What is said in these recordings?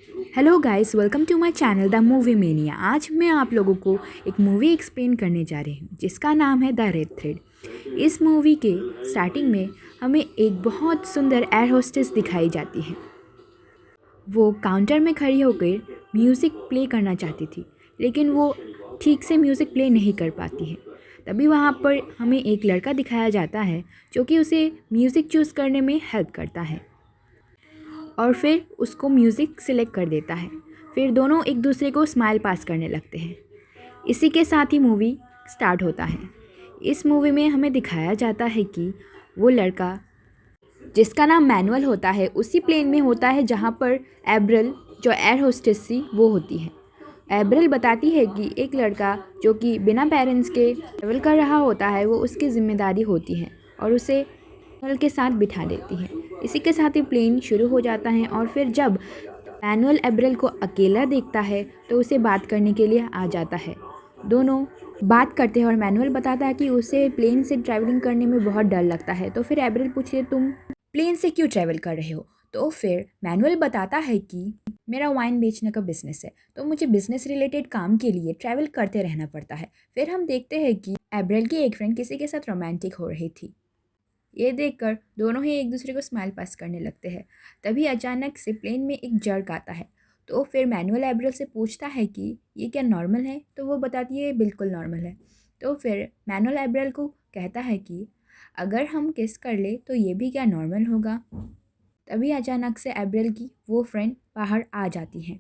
Hello guys, welcome to my channel the movie mania. आज मैं आप लोगों को एक मूवी एक्सप्लेन करने जा रही हूँ जिसका नाम है द रेड थ्रेड। इस मूवी के स्टार्टिंग में हमें एक बहुत सुंदर एयर होस्टेस दिखाई जाती है। वो काउंटर में खड़ी होकर म्यूज़िक प्ले करना चाहती थी, लेकिन वो ठीक से म्यूज़िक प्ले नहीं कर पाती है। तभी वहाँ पर हमें एक लड़का दिखाया जाता है जो कि उसे म्यूज़िक चूज़ करने में हेल्प करता है और फिर उसको म्यूज़िक सिलेक्ट कर देता है। फिर दोनों एक दूसरे को स्माइल पास करने लगते हैं। इसी के साथ ही मूवी स्टार्ट होता है। इस मूवी में हमें दिखाया जाता है कि वो लड़का जिसका नाम मैनुअल होता है उसी प्लेन में होता है जहाँ पर एब्रल जो एयर होस्टेस थी वो होती है। एब्रल बताती है कि एक लड़का जो कि बिना पेरेंट्स के ट्रेवल कर रहा होता है वो उसकी ज़िम्मेदारी होती है और उसे मैनुअल के साथ बिठा देती है। इसी के साथ ही प्लेन शुरू हो जाता है और फिर जब मैनुअल एब्रल को अकेला देखता है तो उसे बात करने के लिए आ जाता है। दोनों बात करते हैं और मैनुअल बताता है कि उसे प्लेन से ट्रैवलिंग करने में बहुत डर लगता है। तो फिर एब्रल पूछती है, तुम प्लेन से क्यों ट्रैवल कर रहे हो? तो फिर मैनुअल बताता है कि मेरा वाइन बेचने का बिजनेस है, तो मुझे बिजनेस रिलेटेड काम के लिए ट्रैवल करते रहना पड़ता है। फिर हम देखते हैं कि एब्रल की एक फ्रेंड किसी के साथ रोमांटिक हो रही थी। ये देखकर दोनों ही एक दूसरे को स्माइल पास करने लगते हैं। तभी अचानक से प्लेन में एक जर्क आता है। तो फिर मैनुअल एब्रल से पूछता है कि ये क्या नॉर्मल है? तो वो बताती है बिल्कुल नॉर्मल है। तो फिर मैनुअल एब्रल को कहता है कि अगर हम किस कर ले तो ये भी क्या नॉर्मल होगा? तभी अचानक से एब्रल की वो फ्रेंड बाहर आ जाती है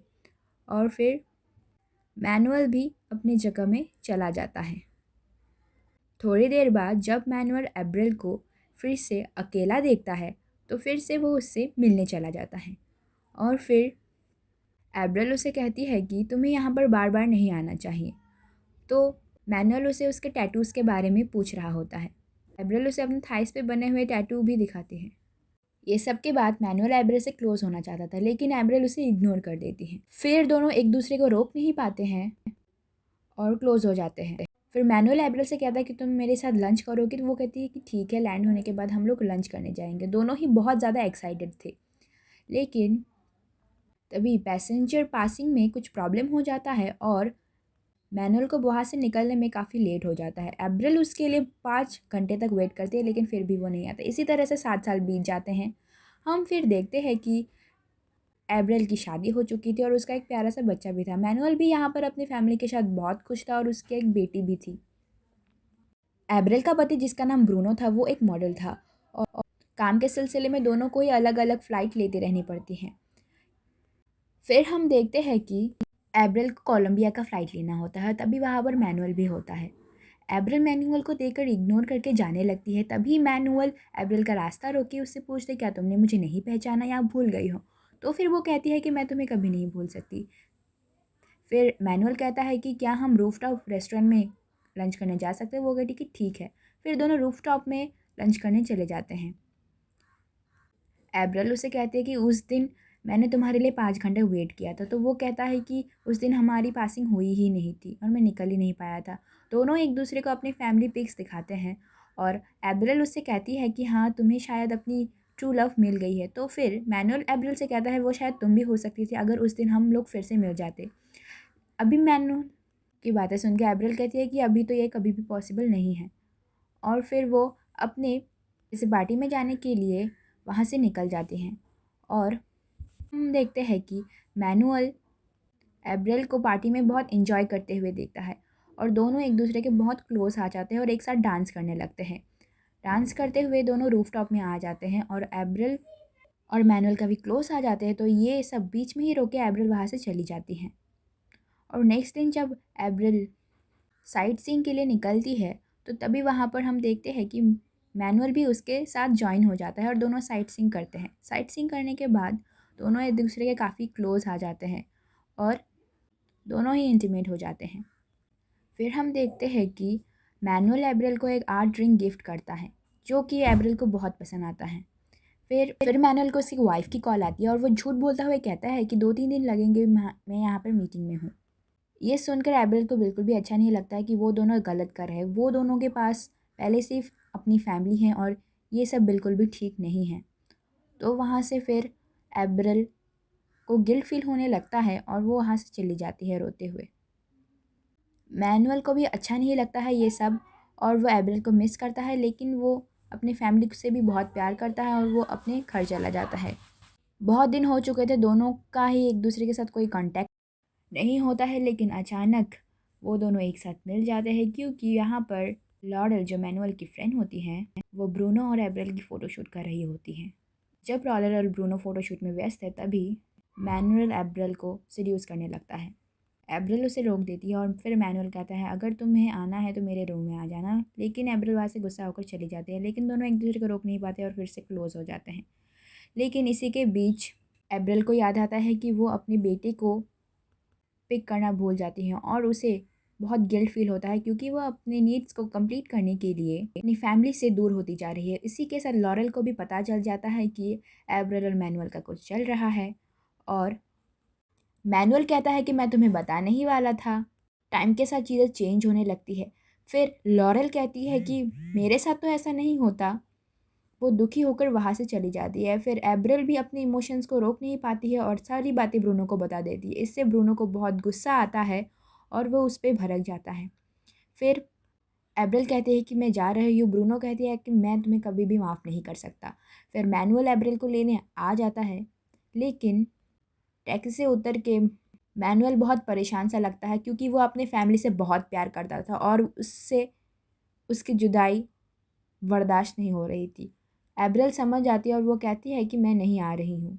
और फिर मैनुअल भी अपनी जगह में चला जाता है। थोड़ी देर बाद जब मैनुअल एब्रल को फिर से अकेला देखता है तो फिर से वो उससे मिलने चला जाता है और फिर एब्रल उसे कहती है कि तुम्हें यहाँ पर बार बार नहीं आना चाहिए। तो मैनुअल उसे उसके टैटूज़ के बारे में पूछ रहा होता है। एब्रल उसे अपने थाइस पे बने हुए टैटू भी दिखाते हैं। ये सब के बाद मैनुअल एब्रल से क्लोज होना चाहता था, लेकिन एब्रल उसे इग्नोर कर देती है। फिर दोनों एक दूसरे को रोक नहीं पाते हैं और क्लोज हो जाते हैं। फिर मैनुअल एब्रल से कहता है कि तुम मेरे साथ लंच करोगी? तो वो कहती है कि ठीक है, लैंड होने के बाद हम लोग लंच करने जाएंगे। दोनों ही बहुत ज़्यादा एक्साइटेड थे, लेकिन तभी पैसेंजर पासिंग में कुछ प्रॉब्लम हो जाता है और मैनुअल को वहाँ से निकलने में काफ़ी लेट हो जाता है। एब्रल उसके लिए 5 घंटे तक वेट करती है, लेकिन फिर भी वो नहीं आता। इसी तरह से 7 साल बीत जाते हैं। हम फिर देखते हैं कि एब्रल की शादी हो चुकी थी और उसका एक प्यारा सा बच्चा भी था। मैनुअल भी यहाँ पर अपनी फैमिली के साथ बहुत खुश था और उसकी एक बेटी भी थी। एब्रल का पति जिसका नाम ब्रूनो था वो एक मॉडल था और काम के सिलसिले में दोनों को ही अलग अलग फ़्लाइट लेती रहनी पड़ती हैं। फिर हम देखते हैं कि एब्रल को कोलंबिया का फ़्लाइट लेना होता है। तभी वहाँ पर मैनुअल भी होता है। एब्रल मैनुअल को देखकर इग्नोर करके जाने लगती है। तभी मैनुअल एब्रल का रास्ता रोके उससे पूछते, क्या तुमने मुझे नहीं पहचाना या भूल गई हो? तो फिर वो कहती है कि मैं तुम्हें कभी नहीं भूल सकती। फिर मैनुअल कहता है कि क्या हम रूफटॉप रेस्टोरेंट में लंच करने जा सकते हैं? वो कहती कि ठीक है। फिर दोनों रूफटॉप में लंच करने चले जाते हैं। एब्रल उसे कहते हैं कि उस दिन मैंने तुम्हारे लिए 5 घंटे वेट किया था। तो वो कहता है कि उस दिन हमारी पासिंग हुई ही नहीं थी और मैं निकल ही नहीं पाया था। दोनों एक दूसरे को अपनी फैमिली पिक्स दिखाते हैं और एब्रल उससे कहती है कि हाँ, तुम्हें शायद अपनी ट्रू लव मिल गई है। तो फिर मैनुअल एब्रल से कहता है वो शायद तुम भी हो सकती थी अगर उस दिन हम लोग फिर से मिल जाते। अभी मैनुअल की बातें सुन के एब्रल कहती है कि अभी तो ये कभी भी पॉसिबल नहीं है और फिर वो अपने इस पार्टी में जाने के लिए वहाँ से निकल जाते हैं और हम देखते हैं कि मैनुअल एब्रल को पार्टी में बहुत इन्जॉय करते हुए देखता है और दोनों एक दूसरे के बहुत क्लोज आ जाते हैं और एक साथ डांस करने लगते हैं। डांस करते हुए दोनों रूफटॉप में आ जाते हैं और एब्रल और मैनुअल का भी क्लोज आ जाते हैं। तो ये सब बीच में ही रोके एब्रल वहाँ से चली जाती हैं और नेक्स्ट दिन जब एब्रल साइट सीइंग के लिए निकलती है तो तभी वहाँ पर हम देखते हैं कि मैनुअल भी उसके साथ जॉइन हो जाता है और दोनों साइट सीइंग करते हैं। साइट सीइंग करने के बाद दोनों एक दूसरे के काफ़ी क्लोज आ जाते हैं और दोनों ही इंटीमेट हो जाते हैं। फिर हम देखते हैं कि मैनुअल एब्रल को एक आर्ट ड्रिंक गिफ्ट करता है जो कि एब्रल को बहुत पसंद आता है। फिर मैनुअल को उसकी वाइफ की कॉल आती है और वो झूठ बोलता हुआ कहता है कि 2-3 दिन लगेंगे, मैं यहाँ पर मीटिंग में हूँ। ये सुनकर एब्रल को बिल्कुल भी अच्छा नहीं लगता है कि वो दोनों गलत कर रहे हैं। वो दोनों के पास पहले से अपनी फैमिली है और ये सब बिल्कुल भी ठीक नहीं है। तो वहाँ से फिर एब्रल को गिल्ट फील होने लगता है और वो वहाँ से चली जाती है रोते हुए। मैनुअल को भी अच्छा नहीं लगता है ये सब और वो एब्रिल को मिस करता है, लेकिन वो अपनी फैमिली से भी बहुत प्यार करता है और वो अपने घर चला जाता है। बहुत दिन हो चुके थे, दोनों का ही एक दूसरे के साथ कोई कांटेक्ट नहीं होता है, लेकिन अचानक वो दोनों एक साथ मिल जाते हैं क्योंकि यहाँ पर लॉरेल जो मैनुअल की फ्रेंड होती हैं वो ब्रूनो और एब्रिल की फ़ोटोशूट कर रही होती हैं। जब लॉरेल और ब्रूनो फ़ोटोशूट में व्यस्त है तभी मैनुअल एब्रिल को सीड्यूस करने लगता है। एब्रिल उसे रोक देती है और फिर मैनुअल कहता है अगर तुम्हें आना है तो मेरे रूम में आ जाना, लेकिन एब्रिल वहाँ से गुस्सा होकर चली जाती है। लेकिन दोनों एक दूसरे को रोक नहीं पाते और फिर से क्लोज़ हो जाते हैं। लेकिन इसी के बीच एब्रिल को याद आता है कि वो अपने बेटे को पिक करना भूल जाती हैं और उसे बहुत गिल्ट फील होता है क्योंकि वो अपने नीड्स को कंप्लीट करने के लिए अपनी फैमिली से दूर होती जा रही है। इसी के साथ लॉरेल को भी पता चल जाता है कि एब्रिल और मैनुअल का कुछ चल रहा है और मैनुअल कहता है कि मैं तुम्हें बताने ही वाला था। टाइम के साथ चीज़ें चेंज होने लगती है। फिर लॉरेल कहती है कि मेरे साथ तो ऐसा नहीं होता। वो दुखी होकर वहाँ से चली जाती है। फिर एब्रिल भी अपने इमोशंस को रोक नहीं पाती है और सारी बातें ब्रूनो को बता देती है। इससे ब्रूनो को बहुत गुस्सा आता है और वो उस पर भड़क जाता है। फिर एब्रिल कहती है कि मैं जा रही हूँ। ब्रूनो कहती है कि मैं तुम्हें कभी भी माफ़ नहीं कर सकता। फिर मैनुअल एब्रिल को लेने आ जाता है, लेकिन टैक्सी से उतर के मैनुअल बहुत परेशान सा लगता है क्योंकि वो अपने फैमिली से बहुत प्यार करता था और उससे उसकी जुदाई बर्दाश्त नहीं हो रही थी। एब्रिल समझ जाती है और वो कहती है कि मैं नहीं आ रही हूँ।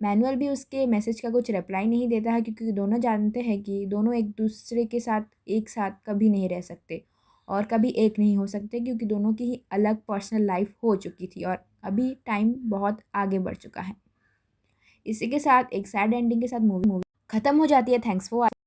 मैनुअल भी उसके मैसेज का कुछ रिप्लाई नहीं देता है क्योंकि दोनों जानते हैं कि दोनों एक दूसरे के साथ एक साथ कभी नहीं रह सकते और कभी एक नहीं हो सकते क्योंकि दोनों की ही अलग पर्सनल लाइफ हो चुकी थी और अभी टाइम बहुत आगे बढ़ चुका है। इसी के साथ एक सैड एंडिंग के साथ मूवी ख़त्म हो जाती है। Thanks for